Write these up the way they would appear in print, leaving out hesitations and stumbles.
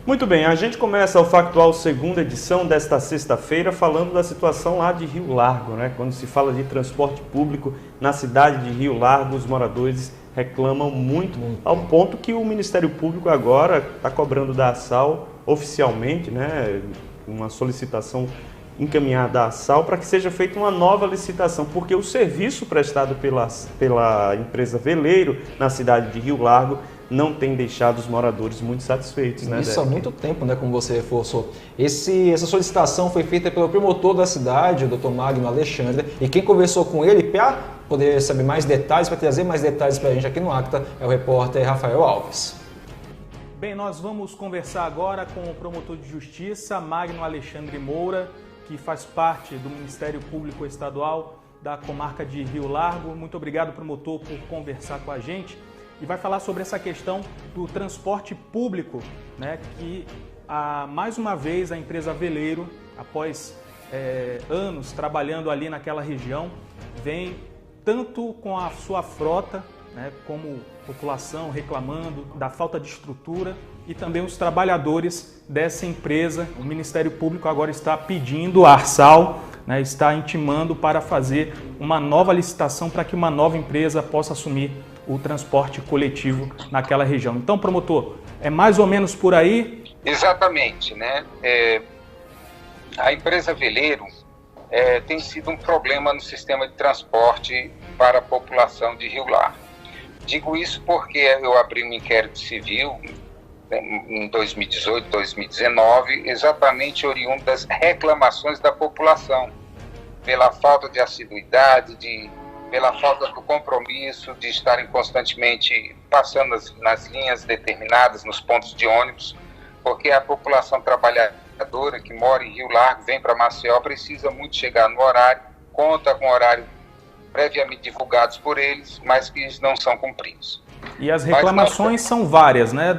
Muito bem, a gente começa o Factual segunda edição desta sexta-feira falando da situação lá de Rio Largo, né? Quando se fala de transporte público na cidade de Rio Largo, os moradores reclamam muito, ao ponto que o Ministério Público agora está cobrando da ASAL oficialmente, né? Uma solicitação encaminhada à ASAL para que seja feita uma nova licitação, porque o serviço prestado pela empresa Veleiro na cidade de Rio Largo não tem deixado os moradores muito satisfeitos, né? Isso há muito tempo, né, como você reforçou. Essa solicitação foi feita pelo promotor da cidade, o Dr. Magno Alexandre, e quem conversou com ele para poder saber mais detalhes, para trazer mais detalhes para a gente aqui no Acta, é o repórter Rafael Alves. Bem, nós vamos conversar agora com o promotor de justiça, Magno Alexandre Moura, que faz parte do Ministério Público Estadual da comarca de Rio Largo. Muito obrigado, promotor, por conversar com a gente. E vai falar sobre essa questão do transporte público, né, que mais uma vez a empresa Veleiro, após anos trabalhando ali naquela região, vem tanto com a sua frota, né, como população reclamando da falta de estrutura, e também os trabalhadores dessa empresa. O Ministério Público agora está pedindo a ARSAL, né, está intimando para fazer uma nova licitação para que uma nova empresa possa assumir o transporte coletivo naquela região. Então, promotor, é mais ou menos por aí? Exatamente, né? A empresa Veleiro tem sido um problema no sistema de transporte para a população de Rio Largo. Digo isso porque eu abri um inquérito civil em 2018, 2019, exatamente oriundo das reclamações da população, pela falta de assiduidade, pela falta do compromisso de estarem constantemente passando nas linhas determinadas, nos pontos de ônibus, porque a população trabalhadora que mora em Rio Largo, vem para Maceió, precisa muito chegar no horário, conta com horário previamente divulgados por eles, mas que eles não são cumpridos. E as reclamações são várias, né,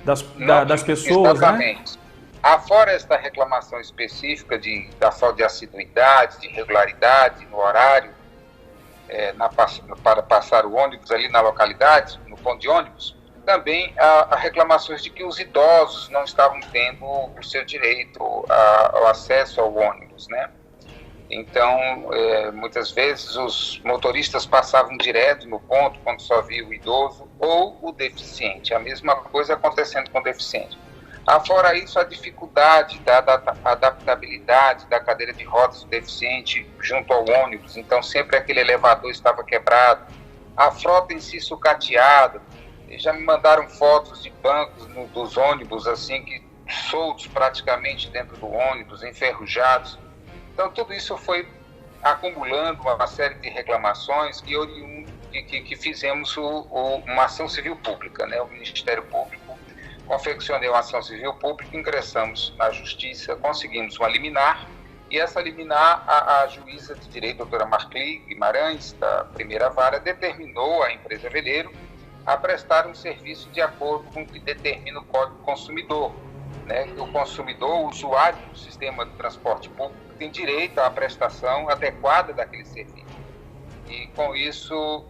das pessoas, exatamente, né? Afora esta reclamação específica da falta de assiduidade, de regularidade no horário, para passar o ônibus ali na localidade, no ponto de ônibus, também há reclamações de que os idosos não estavam tendo o seu direito ao acesso ao ônibus, né? Então, muitas vezes os motoristas passavam direto no ponto quando só via o idoso ou o deficiente. A mesma coisa acontecendo com o deficiente. Afora isso, a dificuldade da adaptabilidade da cadeira de rodas do deficiente junto ao ônibus. Então, sempre aquele elevador estava quebrado. A frota em si sucateada. Já me mandaram fotos de bancos dos ônibus, assim, soltos praticamente dentro do ônibus, enferrujados. Então, tudo isso foi acumulando uma série de reclamações que fizemos uma ação civil pública, né? O Ministério Público confeccionei uma ação civil pública, ingressamos na Justiça, conseguimos uma liminar, e essa liminar, a juíza de direito, doutora Marcli Guimarães, da primeira vara, determinou à empresa Veleiro a prestar um serviço de acordo com o que determina o Código do Consumidor, né? O consumidor, o usuário do sistema de transporte público, tem direito à prestação adequada daquele serviço. E com isso,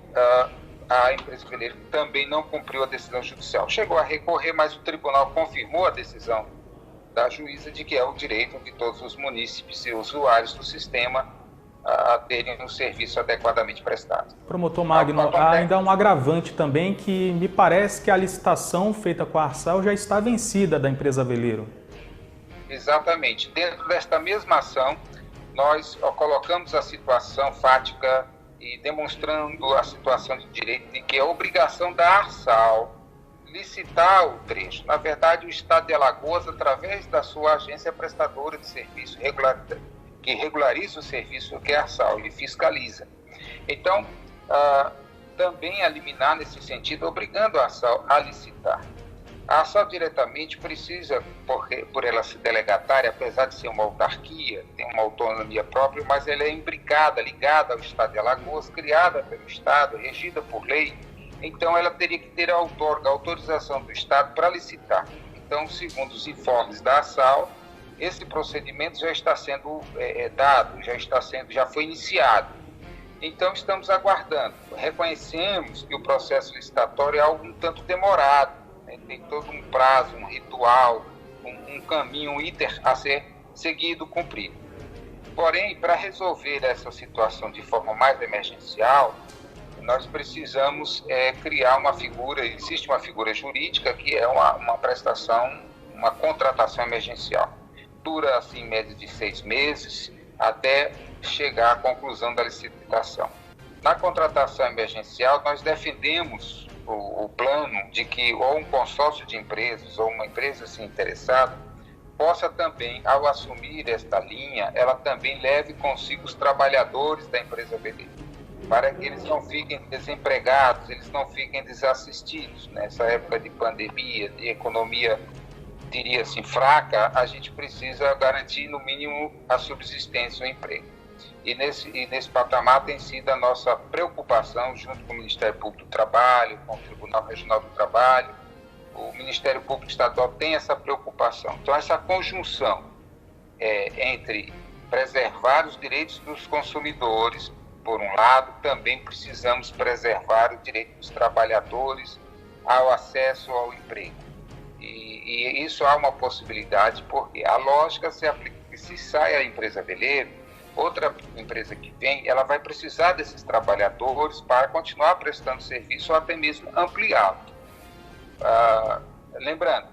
a empresa Veleiro também não cumpriu a decisão judicial. Chegou a recorrer, mas o tribunal confirmou a decisão da juíza de que é o direito de todos os munícipes e usuários do sistema a terem um serviço adequadamente prestado. Promotor Magno, há ainda um agravante também, que me parece que a licitação feita com a ARSAL já está vencida da empresa Veleiro. Exatamente. Dentro desta mesma ação, nós colocamos a situação fática e demonstrando a situação de direito de que é obrigação da ARSAL licitar o trecho. Na verdade, o Estado de Alagoas, através da sua agência prestadora de serviço, que regulariza o serviço, que é a ARSAL, e fiscaliza. Então, também a liminar nesse sentido, obrigando a ARSAL a licitar. A ARSAL diretamente precisa, por ela ser delegatária, apesar de ser uma autarquia, tem uma autonomia própria, mas ela é imbricada, ligada ao Estado de Alagoas, criada pelo Estado, regida por lei. Então, ela teria que ter a autorização do Estado para licitar. Então, segundo os informes da ARSAL, esse procedimento já está sendo dado, já foi iniciado. Então, estamos aguardando. Reconhecemos que o processo licitatório é algo um tanto demorado, né? Tem todo um prazo, um ritual, um caminho, um iter a ser seguido, cumprido. Porém, para resolver essa situação de forma mais emergencial, nós precisamos criar uma figura, existe uma figura jurídica que é uma prestação, uma contratação emergencial. Dura, assim, em média de 6 meses, até chegar à conclusão da licitação. Na contratação emergencial, nós defendemos o plano de que ou um consórcio de empresas ou uma empresa assim interessada possa também, ao assumir esta linha, ela também leve consigo os trabalhadores da empresa veleira, para que eles não fiquem desempregados, eles não fiquem desassistidos. Nessa época de pandemia, de economia, diria assim, fraca, a gente precisa garantir, no mínimo, a subsistência, o emprego. E nesse patamar tem sido a nossa preocupação, junto com o Ministério Público do Trabalho, com o Tribunal Regional do Trabalho. O Ministério Público Estadual tem essa preocupação. Então, essa conjunção entre preservar os direitos dos consumidores, por um lado, também precisamos preservar o direito dos trabalhadores ao acesso ao emprego. E isso há uma possibilidade, porque a lógica se aplica que se sai a empresa veleira, outra empresa que vem, ela vai precisar desses trabalhadores para continuar prestando serviço ou até mesmo ampliá-lo. Lembrando,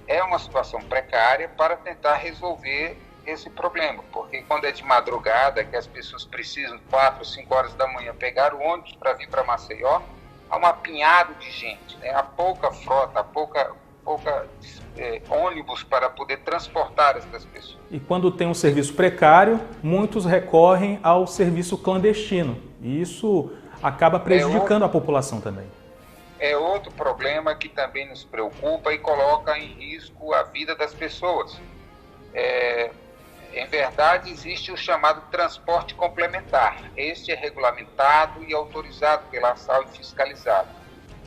é uma situação precária para tentar resolver esse problema, porque quando é de madrugada, que as pessoas precisam 4, 5 horas da manhã pegar o ônibus para vir para Maceió, há um apinhado de gente, né? Há pouca frota, há pouca ônibus para poder transportar essas pessoas. E quando tem um serviço precário, muitos recorrem ao serviço clandestino. E isso acaba prejudicando a população também. É outro problema que também nos preocupa e coloca em risco a vida das pessoas. Em verdade, existe o chamado transporte complementar. Este é regulamentado e autorizado pela ANSAL e fiscalizado.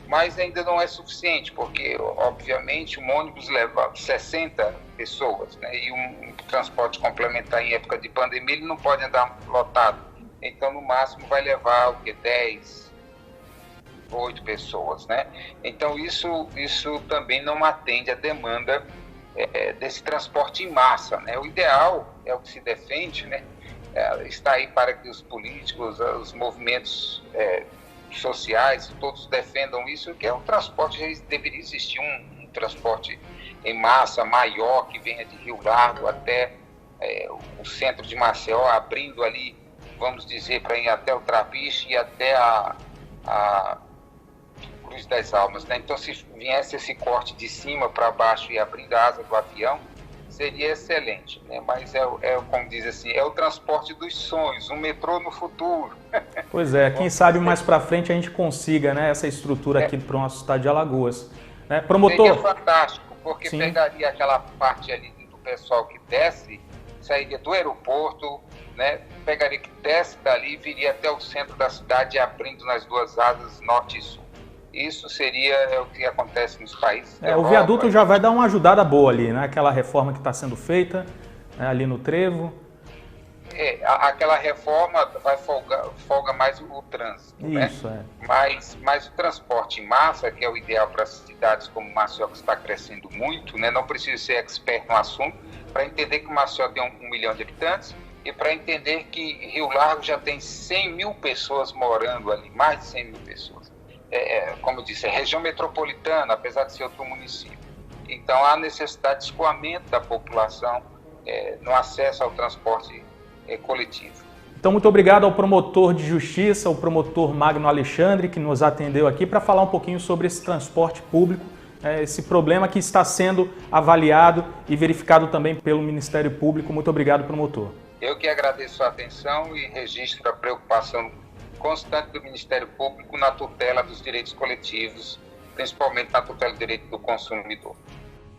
Mas ainda não é suficiente, porque, obviamente, um ônibus leva 60 pessoas, né? E um transporte complementar em época de pandemia, ele não pode andar lotado. Então, no máximo, vai levar 10, 8 pessoas, né? Então, isso também não atende à demanda desse transporte em massa, né? O ideal é o que se defende, né? Está aí para que os políticos, os movimentos sociais, todos defendam isso, que é um transporte, já deveria existir um transporte em massa maior, que venha de Rio Largo até o centro de Maceió, abrindo ali, vamos dizer, para ir até o Trapiche e até a Cruz das Almas, né? Então, se viesse esse corte de cima para baixo e abrindo a asa do avião, seria excelente, né? Mas como diz assim, é o transporte dos sonhos, um metrô no futuro. Pois é, quem sabe mais para frente a gente consiga, né, essa estrutura aqui para o nosso estado de Alagoas. Né? Promotor? Seria fantástico, porque sim, pegaria aquela parte ali do pessoal que desce, sairia do aeroporto, né? Pegaria que desce dali e viria até o centro da cidade, abrindo nas duas asas norte e sul. Isso seria o que acontece nos países da Europa. O viaduto já vai dar uma ajudada boa ali, né? Aquela reforma que está sendo feita, né, ali no trevo. Aquela reforma folga mais o trânsito. Isso, né? Mas o transporte em massa, que é o ideal para cidades como Maceió, que está crescendo muito, né? Não precisa ser expert no assunto, para entender que Maceió tem 1 milhão de habitantes e para entender que Rio Largo já tem 100 mil pessoas morando ali, mais de 100 mil pessoas. Como eu disse, é região metropolitana, apesar de ser outro município. Então, há necessidade de escoamento da população no acesso ao transporte coletivo. Então, muito obrigado ao promotor de justiça, o promotor Magno Alexandre, que nos atendeu aqui para falar um pouquinho sobre esse transporte público, esse problema que está sendo avaliado e verificado também pelo Ministério Público. Muito obrigado, promotor. Eu que agradeço a atenção e registro a preocupação constante do Ministério Público na tutela dos direitos coletivos, principalmente na tutela do direito do consumidor.